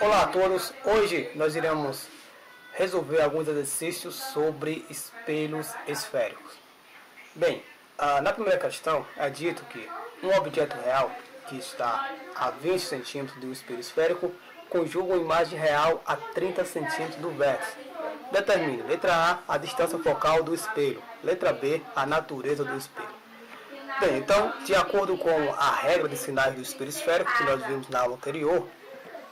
Olá a todos, hoje nós iremos resolver alguns exercícios sobre espelhos esféricos. Bem, na primeira questão é dito que um objeto real que está a 20 centímetros do espelho esférico conjuga uma imagem real a 30 centímetros do vértice. Determine, letra A distância focal do espelho, letra B, a natureza do espelho. Bem, então, de acordo com a regra de sinais do espelho esférico que nós vimos na aula anterior,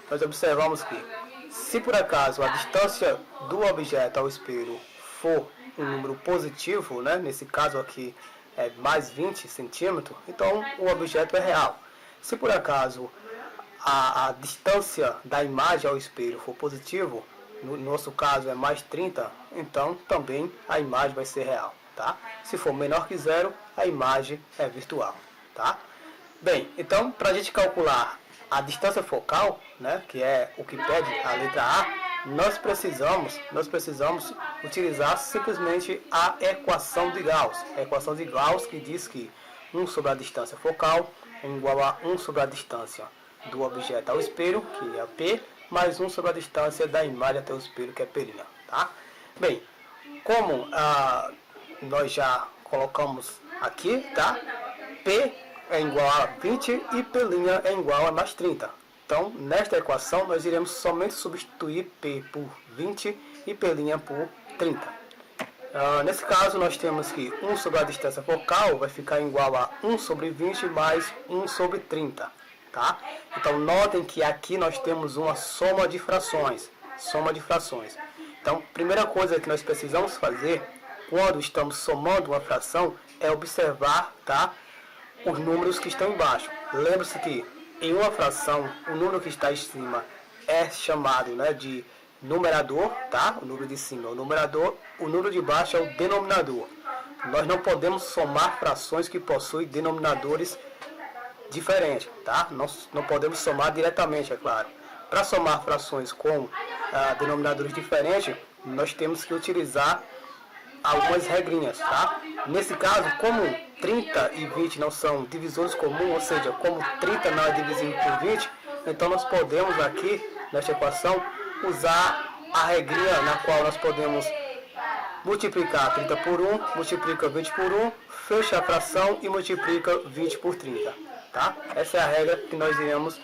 nós observamos que, se por acaso a distância do objeto ao espelho for um número positivo, né, nesse caso aqui é mais 20 centímetros, então o objeto é real. Se por acaso a distância da imagem ao espelho for positivo, no nosso caso é mais 30, então também a imagem vai ser real. Tá? Se for menor que zero, a imagem é virtual. Tá? Bem, então para a gente calcular a distância focal, né, que é o que pede a letra A, nós precisamos utilizar simplesmente a equação de Gauss. A equação de Gauss que diz que 1 sobre a distância focal é igual a 1 sobre a distância do objeto ao espelho, que é P, mais 1 sobre a distância da imagem até o espelho, que é P'. Tá? Bem, como nós já colocamos aqui, tá? P é igual a 20 e P' é igual a mais 30. Então, nesta equação, nós iremos somente substituir P por 20 e P' por 30. Nesse caso, nós temos que 1 sobre a distância focal vai ficar igual a 1 sobre 20 mais 1 sobre 30. Tá? Então, notem que aqui nós temos uma soma de frações. Então, primeira coisa que nós precisamos fazer quando estamos somando uma fração é observar, tá, os números que estão embaixo. Lembre-se que em uma fração o número que está em cima é chamado, né, de numerador, tá? O número de cima é o numerador, o número de baixo é o denominador. Nós não podemos somar frações que possuem denominadores diferentes, tá? Nós não podemos somar diretamente, é claro. Para somar frações com denominadores diferentes, nós temos que utilizar algumas regrinhas, tá? Nesse caso, como 30 e 20 não são divisores comuns, ou seja, como 30 não é divisível por 20, então nós podemos aqui, nesta equação, usar a regrinha na qual nós podemos multiplicar 30 por 1, multiplica 20 por 1, fecha a fração e multiplica 20 por 30. Tá? Essa é a regra que nós iremos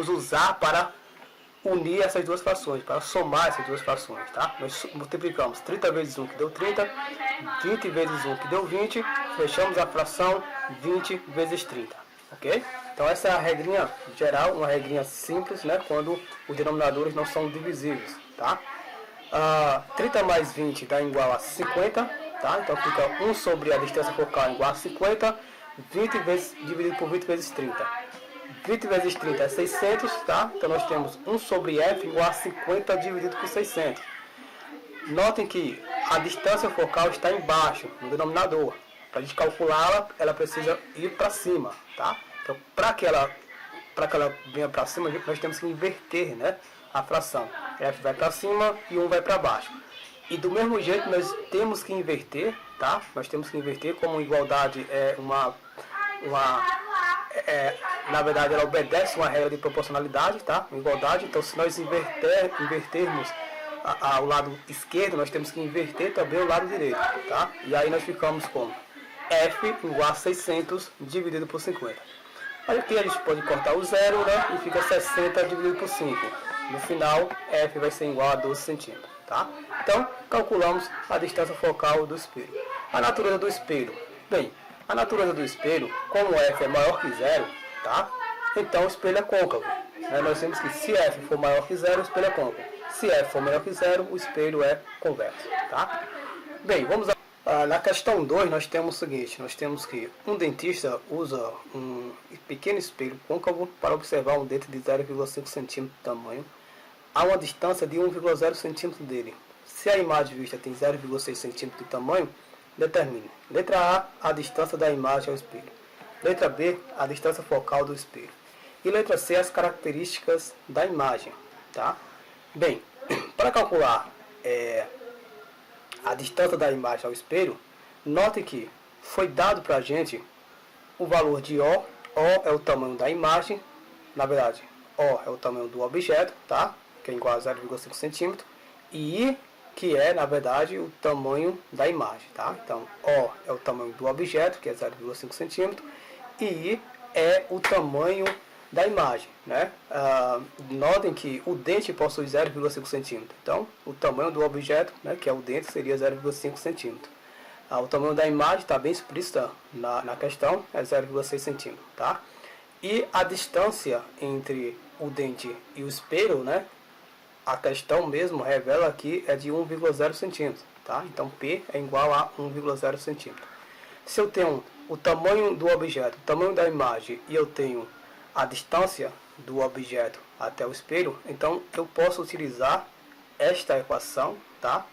usar para unir essas duas frações, para somar essas duas frações, tá? Nós multiplicamos 30 vezes 1 que deu 30, 20 vezes 1 que deu 20, fechamos a fração 20 vezes 30, ok? Então essa é a regrinha geral, uma regrinha simples, né? Quando os denominadores não são divisíveis, tá? 30 mais 20 dá igual a 50, tá? Então fica 1 sobre a distância focal igual a 50, 20 vezes, dividido por 20 vezes 30. 20 vezes 30 é 600, tá? Então nós temos 1 sobre f igual a 50 dividido por 600. Notem que a distância focal está embaixo, no denominador. Para a gente calculá-la, ela precisa ir para cima, tá? Então, para que ela venha para cima, nós temos que inverter, né, a fração. F vai para cima e 1 vai para baixo. E do mesmo jeito nós temos que inverter, tá? Nós temos que inverter, como igualdade é na verdade ela obedece uma regra de proporcionalidade, tá? Igualdade. Então se nós invertermos ao lado esquerdo, nós temos que inverter também o lado direito, tá? E aí nós ficamos com F igual a 600 dividido por 50. Aqui a gente pode cortar o zero, né? E fica 60 dividido por 5. No final, F vai ser igual a 12 centímetros, tá? Então, calculamos a distância focal do espelho. A natureza do espelho. Bem, a natureza do espelho, como F é maior que zero, tá? Então o espelho é côncavo. Nós temos que se F for maior que zero, o espelho é côncavo. Se F for menor que zero, o espelho é convexo, tá? Bem, vamos na questão 2, nós temos o seguinte, nós temos que um dentista usa um pequeno espelho côncavo para observar um dente de 0,5 cm de tamanho a uma distância de 1,0 cm dele. Se a imagem vista tem 0,6 cm de tamanho, determine. Letra A distância da imagem ao espelho. Letra B, a distância focal do espelho. E letra C, as características da imagem. Tá? Bem, para calcular a distância da imagem ao espelho, note que foi dado para a gente o valor de O. O é o tamanho da imagem. Na verdade, O é o tamanho do objeto, tá? Que é igual a 0,5 centímetro. E I, que é, na verdade, o tamanho da imagem, tá? Então, O é o tamanho do objeto, que é 0,5 centímetro. E I é o tamanho da imagem, né? Notem que o dente possui 0,5 centímetro. Então, o tamanho do objeto, né, que é o dente, seria 0,5 centímetro. O tamanho da imagem está bem explícita na questão, é 0,6 centímetro, tá? E a distância entre o dente e o espelho, né? A questão mesmo revela que é de 1,0 centímetro, tá? Então, P é igual a 1,0 centímetro. Se eu tenho o tamanho do objeto, o tamanho da imagem, e eu tenho a distância do objeto até o espelho, então eu posso utilizar esta equação, tá?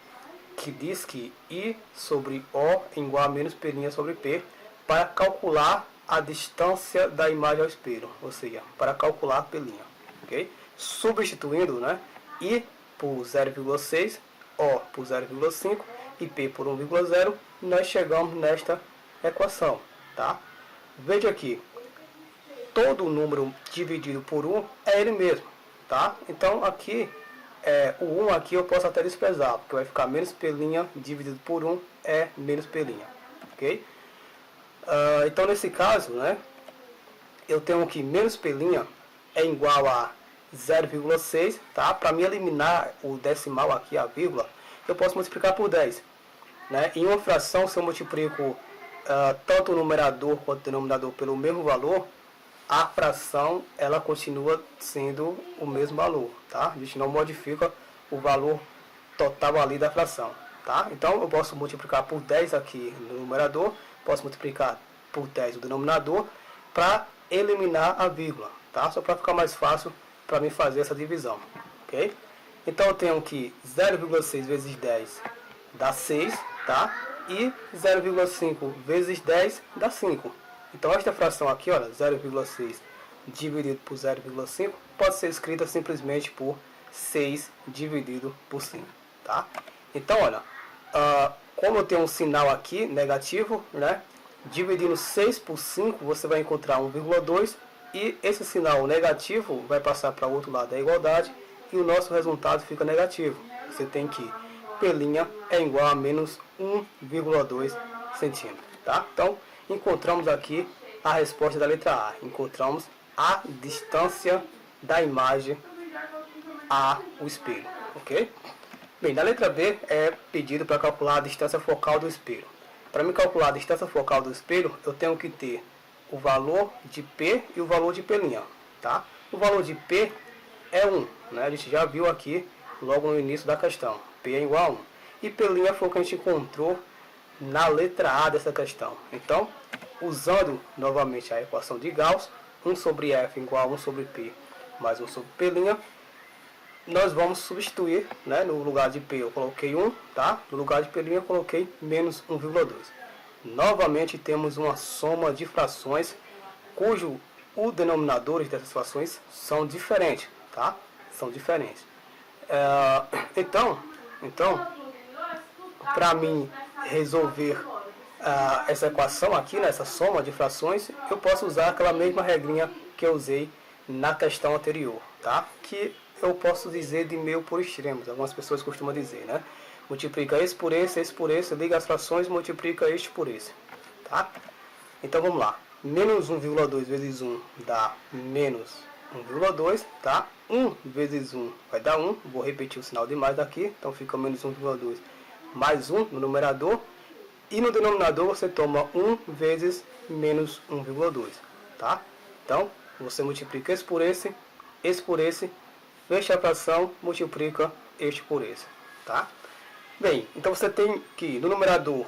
Que diz que I sobre O é igual a menos P' sobre P, para calcular a distância da imagem ao espelho, ou seja, para calcular a P', ok? Substituindo, né, I por 0,6, O por 0,5 e P por 1,0, nós chegamos nesta equação, tá? Veja aqui, todo número dividido por 1 é ele mesmo, tá? Então aqui, o 1 aqui eu posso até desprezar, porque vai ficar menos P' dividido por 1 é menos P', ok? Então nesse caso, né, eu tenho que menos P' é igual a 0,6, tá? Para me eliminar o decimal aqui, a vírgula, eu posso multiplicar por 10. Né? Em uma fração, se eu multiplico tanto o numerador quanto o denominador pelo mesmo valor, a fração ela continua sendo o mesmo valor, tá? A gente não modifica o valor total ali da fração, tá? Então eu posso multiplicar por 10 aqui no numerador, posso multiplicar por 10 no denominador para eliminar a vírgula, tá? Só para ficar mais fácil para mim fazer essa divisão, ok? Então eu tenho que 0,6 vezes 10 dá 6, tá? E 0,5 vezes 10 dá 5. Então esta fração aqui, olha, 0,6 dividido por 0,5 pode ser escrita simplesmente por 6 dividido por 5, tá? Então, olha, como eu tenho um sinal aqui negativo, né? Dividindo 6 por 5, você vai encontrar 1,2 e esse sinal negativo vai passar para o outro lado da igualdade e o nosso resultado fica negativo. Você tem que P' é igual a menos 1,2 centímetros, tá? Então, encontramos aqui a resposta da letra A. Encontramos a distância da imagem ao espelho, ok? Bem, na letra B é pedido para calcular a distância focal do espelho. Para me calcular a distância focal do espelho, eu tenho que ter o valor de P e o valor de P', tá? O valor de P é 1, né? A gente já viu aqui logo no início da questão. P é igual a 1. E P' foi o que a gente encontrou na letra A dessa questão. Então, usando novamente a equação de Gauss, 1 sobre F igual a 1 sobre P mais 1 sobre P', nós vamos substituir, né? No lugar de P eu coloquei 1, tá? No lugar de P' eu coloquei menos 1,2. Novamente temos uma soma de frações cujo os denominadores dessas frações são diferentes, tá? São diferentes. Então, para mim resolver essa equação aqui, nessa soma de frações, eu posso usar aquela mesma regrinha que eu usei na questão anterior, tá? Que eu posso dizer de meio por extremos, algumas pessoas costumam dizer, né? Multiplica esse por esse, liga as frações, multiplica este por esse, tá? Então vamos lá. Menos 1,2 vezes 1 dá menos 1,2, tá? 1 vezes 1 vai dar 1. Vou repetir o sinal de mais daqui. Então fica menos 1,2 mais 1 no numerador. E no denominador você toma 1 vezes menos 1,2, tá? Então você multiplica esse por esse, fecha a fração, multiplica este por esse, tá? Bem, então você tem que no numerador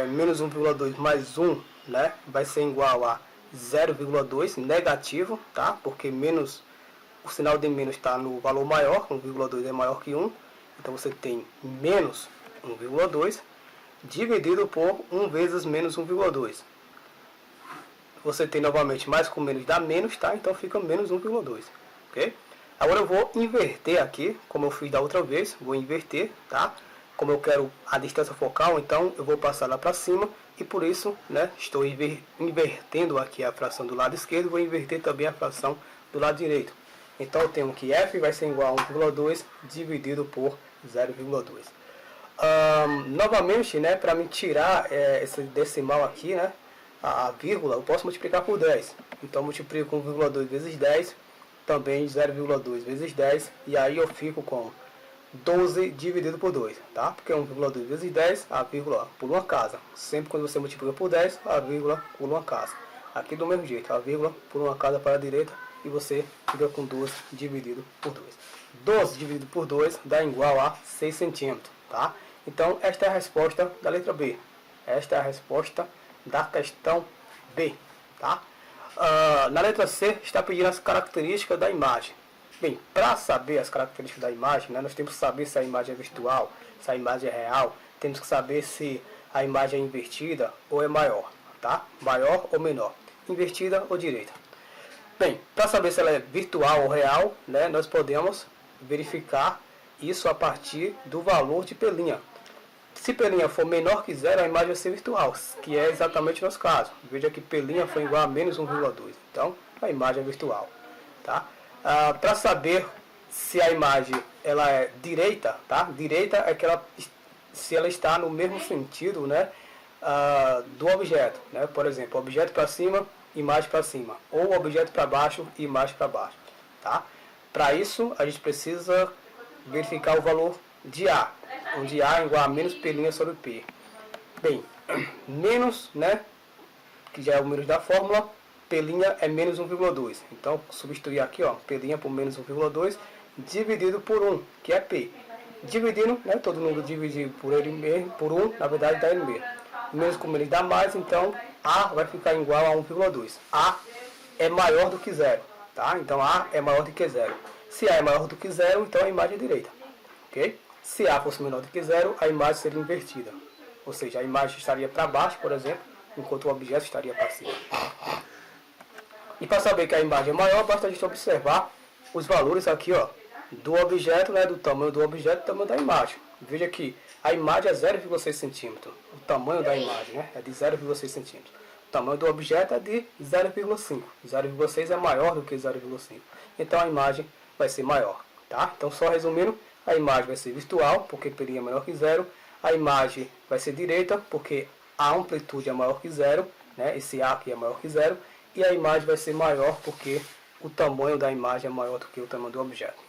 menos 1,2 mais 1, né, vai ser igual a 0,2 negativo, tá? Porque menos, o sinal de menos está no valor maior, 1,2 é maior que 1, então você tem menos 1,2 dividido por 1 vezes menos 1,2. Você tem novamente mais com menos dá menos, tá? Então fica menos 1,2, ok? Agora eu vou inverter aqui, como eu fiz da outra vez, vou inverter, tá? Como eu quero a distância focal, então eu vou passar lá para cima e por isso, né, estou invertendo aqui a fração do lado esquerdo, vou inverter também a fração do lado direito. Então eu tenho que f vai ser igual a 1,2 dividido por 0,2. Novamente, né, para me tirar esse decimal aqui, né, a vírgula, eu posso multiplicar por 10. Então eu multiplico 1,2 vezes 10, também 0,2 vezes 10, e aí eu fico com 12 dividido por 2, tá? Porque 1,2 vezes 10, a vírgula pula uma casa. Sempre quando você multiplica por 10, a vírgula pula uma casa. Aqui do mesmo jeito, a vírgula pula uma casa para a direita e você fica com 12 dividido por 2. 12 dividido por 2 dá igual a 6 centímetros, tá? Então, esta é a resposta da letra B. Esta é a resposta da questão B, tá? Na letra C, está pedindo as características da imagem. Bem, para saber as características da imagem, né, nós temos que saber se a imagem é virtual, se a imagem é real. Temos que saber se a imagem é invertida ou é maior, tá? Maior ou menor, invertida ou direita. Bem, para saber se ela é virtual ou real, né, nós podemos verificar isso a partir do valor de P'. Se P' for menor que zero, a imagem vai ser virtual, que é exatamente o nosso caso. Veja que P' foi igual a menos 1,2. Então, a imagem é virtual. Tá? Para saber se a imagem ela é direita, tá? Direita é que se ela está no mesmo sentido, né, do objeto. Né? Por exemplo, objeto para cima, imagem para cima. Ou objeto para baixo, imagem para baixo. Tá? Para isso, a gente precisa verificar o valor de A, onde A é igual a menos P' sobre P. Bem, menos, né, que já é o menos da fórmula, P' é menos 1,2. Então, substituir aqui, ó, P' por menos 1,2 dividido por 1, que é P. Dividindo, né, todo mundo dividir por ele mesmo, por 1, na verdade dá ele mesmo. Menos com menos dá mais, então A vai ficar igual a 1,2. A é maior do que zero, tá? Então A é maior do que zero. Se A é maior do que zero, então a imagem é direita, ok? Se A fosse menor do que zero, a imagem seria invertida. Ou seja, a imagem estaria para baixo, por exemplo, enquanto o objeto estaria para cima. E para saber que a imagem é maior, basta a gente observar os valores aqui, ó, do objeto, né, do tamanho do objeto e do tamanho da imagem. Veja que a imagem é 0,6 centímetros. O tamanho da imagem, né, é de 0,6 centímetros. O tamanho do objeto é de 0,5. 0,6 é maior do que 0,5. Então a imagem vai ser maior. Tá? Então, só resumindo, a imagem vai ser virtual, porque P' é maior que zero. A imagem vai ser direita, porque a amplitude é maior que zero, né? Esse A aqui é maior que zero. E a imagem vai ser maior, porque o tamanho da imagem é maior do que o tamanho do objeto.